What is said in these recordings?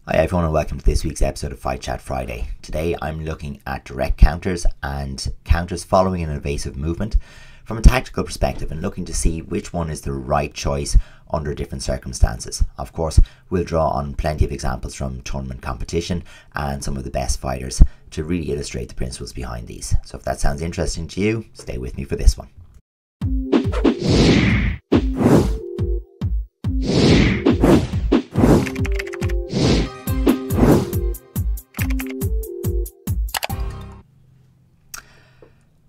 Hi everyone and welcome to this week's episode of Fight Chat Friday. Today I'm looking at direct counters and counters following an evasive movement from a tactical perspective and looking to see which one is the right choice under different circumstances. Of course, we'll draw on plenty of examples from tournament competition and some of the best fighters to really illustrate the principles behind these. So if that sounds interesting to you, stay with me for this one.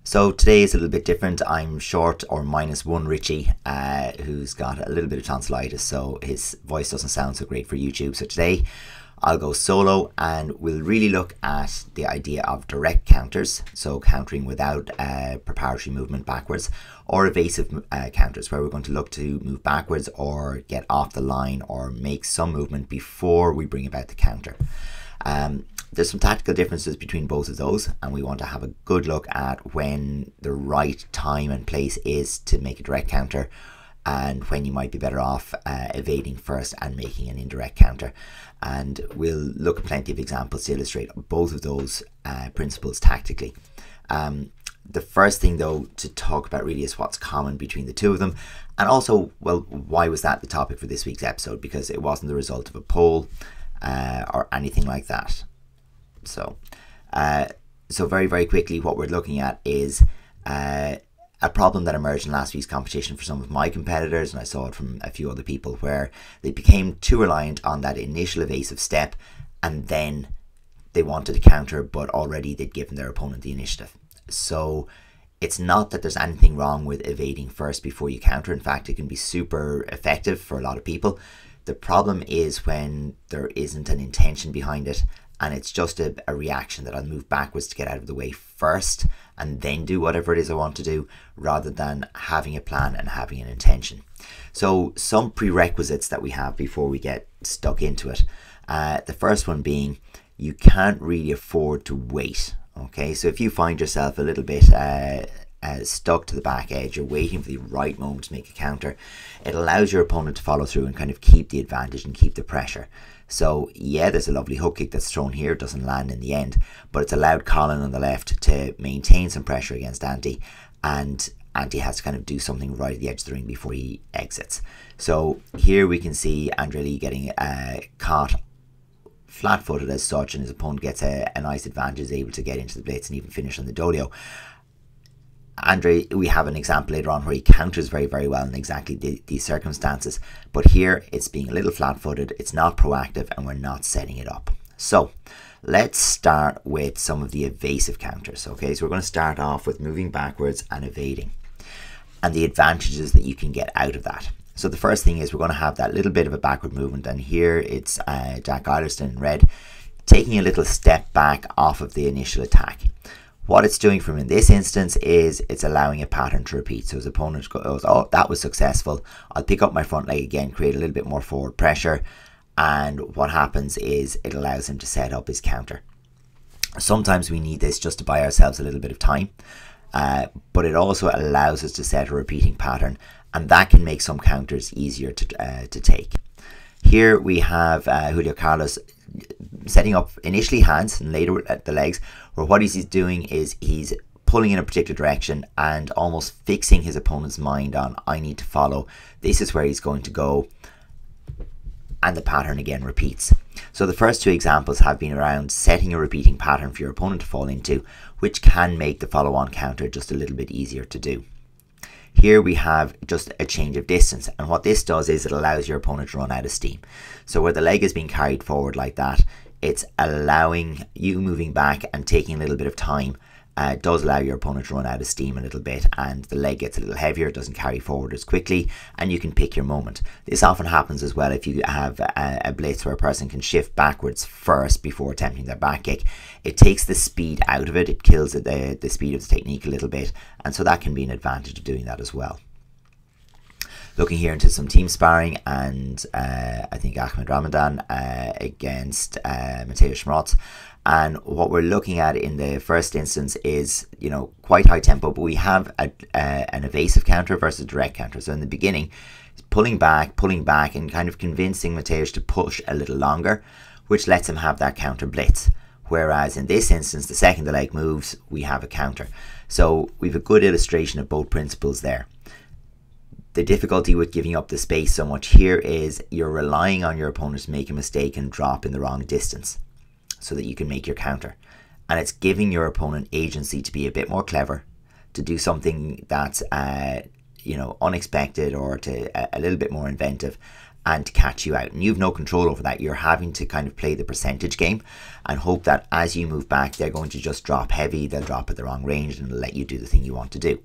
So today is a little bit different. I'm short or -1 Richie, who's got a little bit of tonsillitis, so his voice doesn't sound so great for YouTube. So today I'll go solo and we'll really look at the idea of direct counters, so countering without preparatory movement backwards, or evasive counters, where we're going to look to move backwards or get off the line or make some movement before we bring about the counter. There's some tactical differences between both of those, and we want to have a good look at when the right time and place is to make a direct counter and when you might be better off evading first and making an indirect counter. And we'll look at plenty of examples to illustrate both of those principles tactically. The first thing though to talk about really is what's common between the two of them, and also, well, why was that the topic for this week's episode? Because it wasn't the result of a poll or anything like that. So very, very quickly, what we're looking at is a problem that emerged in last week's competition for some of my competitors, and I saw it from a few other people, where they became too reliant on that initial evasive step, and then they wanted to counter, but already they'd given their opponent the initiative. So it's not that there's anything wrong with evading first before you counter. In fact, it can be super effective for a lot of people. The problem is when there isn't an intention behind it, and it's just a reaction that I'll move backwards to get out of the way first and then do whatever it is I want to do, rather than having a plan and having an intention. So some prerequisites that we have before we get stuck into it. The first one being, you can't really afford to wait. Okay, so if you find yourself a little bit stuck to the back edge, you're waiting for the right moment to make a counter, it allows your opponent to follow through and kind of keep the advantage and keep the pressure. So yeah, there's a lovely hook kick that's thrown here, it doesn't land in the end, but it's allowed Colin on the left to maintain some pressure against Ante, and Ante has to kind of do something right at the edge of the ring before he exits. So here we can see Andre Lee getting caught flat-footed as such, and his opponent gets a nice advantage, is able to get into the blitz and even finish on the dolio. Andre, we have an example later on where he counters very, very well in exactly these circumstances, but here it's being a little flat-footed, it's not proactive, and we're not setting it up. So let's start with some of the evasive counters. Okay, so we're going to start off with moving backwards and evading, and the advantages that you can get out of that. So the first thing is we're going to have that little bit of a backward movement, and here it's Jack Eilerston in red taking a little step back off of the initial attack. What it's doing for him in this instance is it's allowing a pattern to repeat. So his opponent goes, oh, that was successful, I'll pick up my front leg again, create a little bit more forward pressure, and what happens is it allows him to set up his counter. Sometimes we need this just to buy ourselves a little bit of time, but it also allows us to set a repeating pattern, and that can make some counters easier to take. Here we have Julio Carlos setting up initially hands and later at the legs, where what he's doing is he's pulling in a particular direction and almost fixing his opponent's mind on, I need to follow, this is where he's going to go, and the pattern again repeats. So the first two examples have been around setting a repeating pattern for your opponent to fall into, which can make the follow-on counter just a little bit easier to do. Here we have just a change of distance, and what this does is it allows your opponent to run out of steam. So where the leg is being carried forward like that, it's allowing you moving back and taking a little bit of time. Does allow your opponent to run out of steam a little bit, and the leg gets a little heavier, doesn't carry forward as quickly, and you can pick your moment. This often happens as well if you have a blitz where a person can shift backwards first before attempting their back kick. It takes the speed out of it, it kills the speed of the technique a little bit, and so that can be an advantage of doing that as well. Looking here into some team sparring, and I think Ahmed Ramadan against Mateusz Schmarotz. And what we're looking at in the first instance is, you know, quite high tempo, but we have an evasive counter versus a direct counter. So in the beginning, pulling back, and kind of convincing Mateusz to push a little longer. which lets him have that counter blitz. Whereas in this instance, the second the leg moves, we have a counter. So we have a good illustration of both principles there. The difficulty with giving up the space so much here is you're relying on your opponent to make a mistake and drop in the wrong distance so that you can make your counter. And it's giving your opponent agency to be a bit more clever, to do something that's unexpected, or to a little bit more inventive, and to catch you out. And you've no control over that. You're having to kind of play the percentage game and hope that as you move back, they're going to just drop heavy, they'll drop at the wrong range, and they'll let you do the thing you want to do.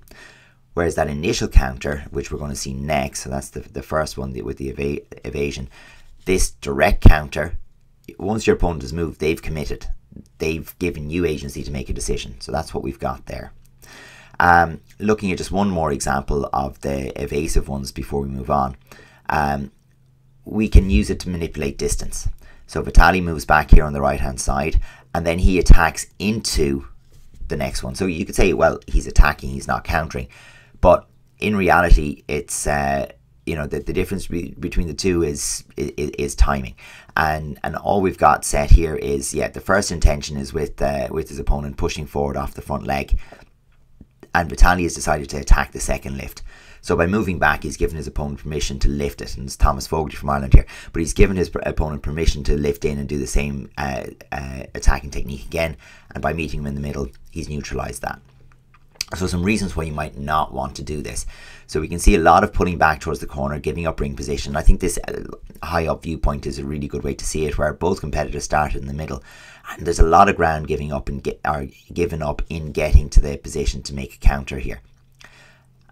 Whereas that initial counter, which we're going to see next, so that's the first one with the evasion, this direct counter, once your opponent has moved, they've committed. They've given you agency to make a decision. So that's what we've got there. Looking at just one more example of the evasive ones before we move on. We can use it to manipulate distance. So Vitaly moves back here on the right hand side, and then he attacks into the next one. So you could say, well, he's attacking, he's not countering, but in reality, it's the difference between the two is timing, and all we've got set here is the first intention is with his opponent pushing forward off the front leg, and Vitaly has decided to attack the second lift. So by moving back, he's given his opponent permission to lift it. And it's Thomas Fogarty from Ireland here. But he's given his opponent permission to lift in and do the same attacking technique again. And by meeting him in the middle, he's neutralised that. So some reasons why you might not want to do this. So we can see a lot of pulling back towards the corner, giving up ring position. I think this high up viewpoint is a really good way to see it, where both competitors started in the middle. And there's a lot of ground given up in getting to the position to make a counter here.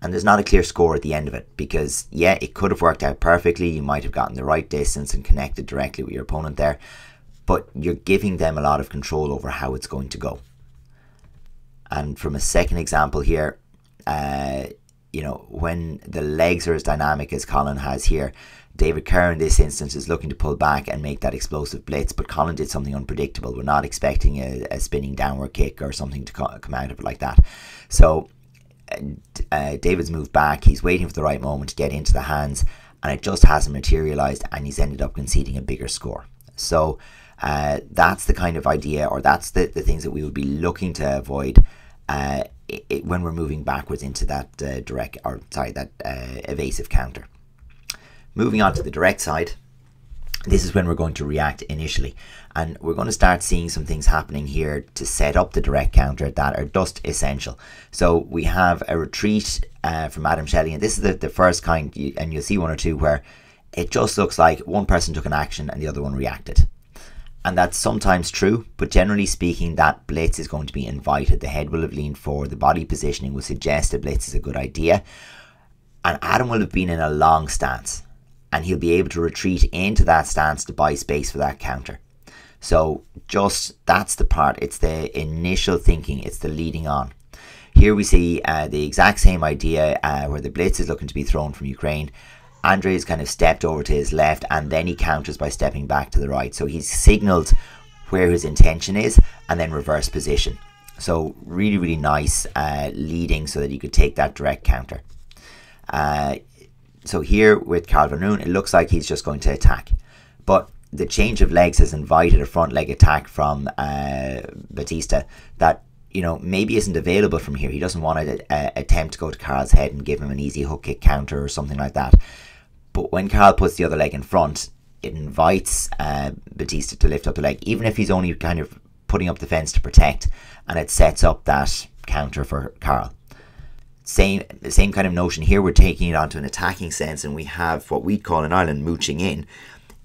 And there's not a clear score at the end of it, because it could have worked out perfectly. You might have gotten the right distance and connected directly with your opponent there, but you're giving them a lot of control over how it's going to go. And from a second example here, when the legs are as dynamic as Colin has here, David Kerr in this instance is looking to pull back and make that explosive blitz, but Colin did something unpredictable. We're not expecting a spinning downward kick or something to come out of it like that. So David's moved back, he's waiting for the right moment to get into the hands, and it just hasn't materialized, and he's ended up conceding a bigger score. So that's the kind of idea, or that's the things that we would be looking to avoid when we're moving backwards into that evasive counter. Moving on to the direct side, this is when we're going to react initially, and we're going to start seeing some things happening here to set up the direct counter that are just essential. So we have a retreat from Adam Shelley, and this is the first kind, and you'll see one or two where it just looks like one person took an action and the other one reacted. And that's sometimes true, but generally speaking, that blitz is going to be invited. The head will have leaned forward, the body positioning will suggest a blitz is a good idea, and Adam will have been in a long stance, and he'll be able to retreat into that stance to buy space for that counter. So that's the part. It's the initial thinking, it's the leading on. Here we see the exact same idea where the blitz is looking to be thrown from Ukraine. Andrei's kind of stepped over to his left, and then he counters by stepping back to the right. So he's signaled where his intention is and then reverse position. So really, really nice leading so that you could take that direct counter. So here with Carl Van Roon, it looks like he's just going to attack. But the change of legs has invited a front leg attack from Batista that, maybe isn't available from here. He doesn't want to attempt to go to Carl's head and give him an easy hook kick counter or something like that. But when Carl puts the other leg in front, it invites Batista to lift up the leg, even if he's only kind of putting up the fence to protect, and it sets up that counter for Carl. Same kind of notion here. We're taking it onto an attacking sense, and we have what we call in Ireland mooching in.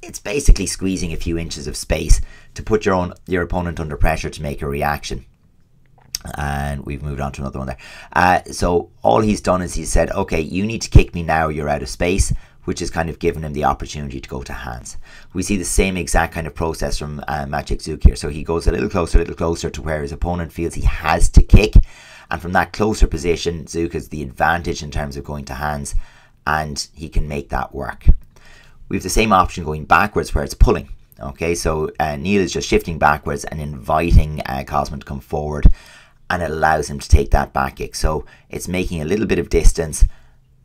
It's basically squeezing a few inches of space to put your opponent under pressure to make a reaction. And we've moved on to another one there. So all he's done is he said, okay, you need to kick me now, you're out of space, which has kind of given him the opportunity to go to hands. We see the same exact kind of process from Maciej Zuk here. So he goes a little closer to where his opponent feels he has to kick. And from that closer position, Zuk has the advantage in terms of going to hands, and he can make that work. We have the same option going backwards where it's pulling. Okay, so Neil is just shifting backwards and inviting Cosman to come forward, and it allows him to take that back kick. So it's making a little bit of distance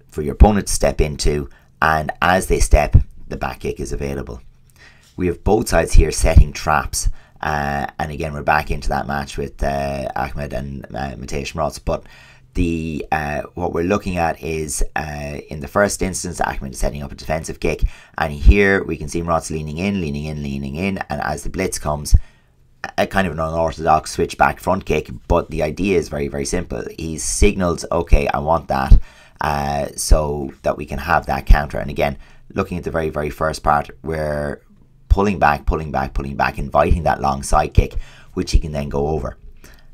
for your opponent to step into, and as they step, the back kick is available. we have both sides here setting traps. And again, we're back into that match with Ahmed and Mateusz Mroz. But the what we're looking at is in the first instance, Ahmed is setting up a defensive kick, and here we can see Mroz leaning in, and as the blitz comes, a kind of an unorthodox switch back front kick. But the idea is very, very simple. He's signaled, okay, I want that, so that we can have that counter. And again, looking at the very, very first part, we're pulling back, inviting that long side kick, which he can then go over.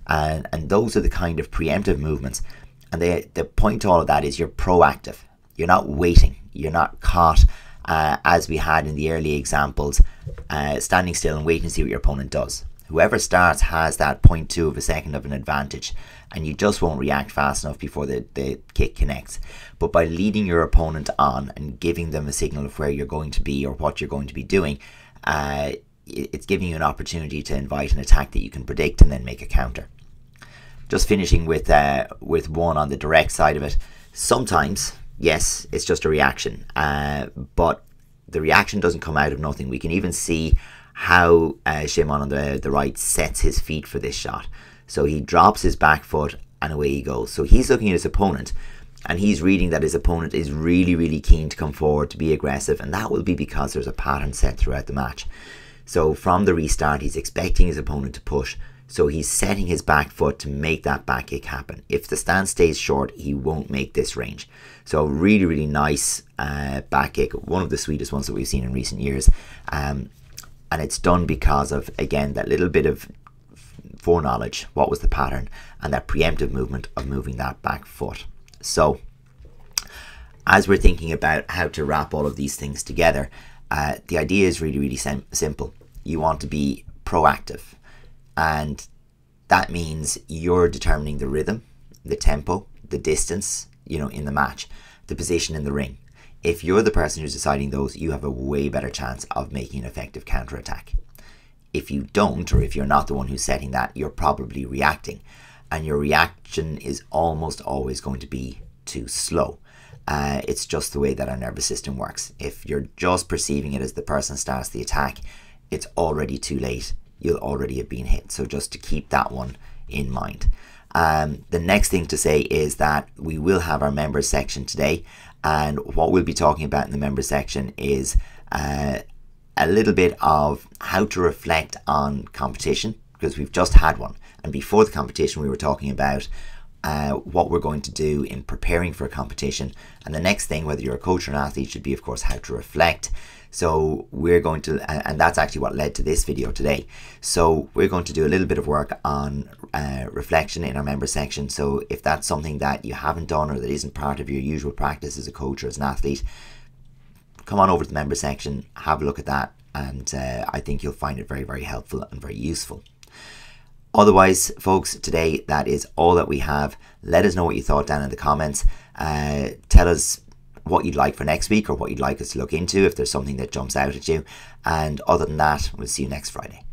And those are the kind of preemptive movements. And the point to all of that is you're proactive. You're not waiting. You're not caught, as we had in the early examples, standing still and waiting to see what your opponent does. Whoever starts has that 0.2 of a second of an advantage, and you just won't react fast enough before the kick connects. But by leading your opponent on and giving them a signal of where you're going to be or what you're going to be doing, it's giving you an opportunity to invite an attack that you can predict and then make a counter. Just finishing with one on the direct side of it. Sometimes, yes, it's just a reaction, but the reaction doesn't come out of nothing. We can even see how Shimon on the right sets his feet for this shot. So he drops his back foot and away he goes. So he's looking at his opponent, and he's reading that his opponent is really, really keen to come forward, to be aggressive, and that will be because there's a pattern set throughout the match. So from the restart, he's expecting his opponent to push, so he's setting his back foot to make that back kick happen. If the stance stays short, he won't make this range. So really, really nice back kick, one of the sweetest ones that we've seen in recent years. And it's done because of, again, that little bit of foreknowledge, what was the pattern, and that preemptive movement of moving that back foot. So as we're thinking about how to wrap all of these things together, the idea is really, really simple. You want to be proactive, and that means you're determining the rhythm, the tempo, the distance, in the match, the position in the ring. If you're the person who's deciding those, you have a way better chance of making an effective counterattack. If you don't, or if you're not the one who's setting that, you're probably reacting, and your reaction is almost always going to be too slow. It's just the way that our nervous system works. If you're just perceiving it as the person starts the attack, it's already too late. You'll already have been hit. So just to keep that one in mind. The next thing to say is that we will have our members section today, and what we'll be talking about in the members section is a little bit of how to reflect on competition, because we've just had one, and before the competition we were talking about what we're going to do in preparing for a competition. And the next thing, whether you're a coach or an athlete, should be, of course, how to reflect. So we're going to, and that's actually what led to this video today. So we're going to do a little bit of work on reflection in our member section. So if that's something that you haven't done or that isn't part of your usual practice as a coach or as an athlete, come on over to the member section, have a look at that, and I think you'll find it very, very helpful and very useful. Otherwise, folks, today that is all that we have. Let us know what you thought down in the comments. Tell us what you'd like for next week or what you'd like us to look into if there's something that jumps out at you. And other than that, we'll see you next Friday.